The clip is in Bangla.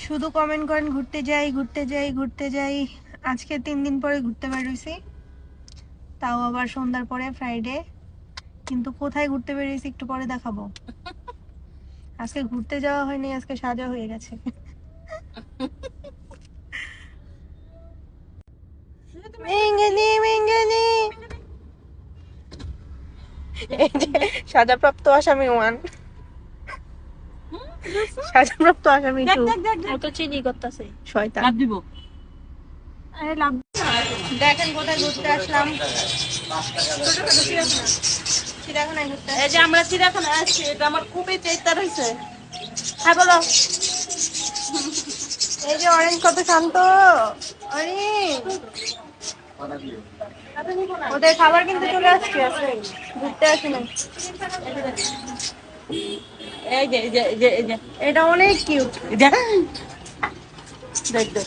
শুধু কমেন্ট করেন ঘুরতে যাই ঘুরতে যাই ঘুরতে যাই। আজকে 3 দিন পরে ঘুরতে বেরোইছি, তাও আবার সন্ধ্যার পরে ফ্রাইডে। কিন্তু কোথায় ঘুরতে বেরিয়েছি একটু পরে দেখাবো। আজকে ঘুরতে যাওয়া হয়নি, আজকে সাজা হয়ে গেছে। মেঙ্গানি মেঙ্গানি, এই যে সাজাপ্রাপ্ত আসামি 1, সাজাপ্রাপ্ত আসামি 2 ও তো চিনি করতেছে শয়তান। লাভ দিব, আরে লাভ। দেখেন কোথায় ঘুরতে আসলাম। চিড়িয়াখানায় ঘুরতে। এই যে আমরা চিড়িয়াখানায় আসছি, এটা আমার খুবই চেষ্টার হয়েছে। হ্যাঁ বলো। এই যে অরেঞ্জ কত শান্ত, অরেঞ্জ ওদের খাবার কিন্তু চলে আসছে, আজকে ঘুরতে আসি না। এই যে এই যে এই যে এই যে এটা অনেক কিউট। দেখ দেখ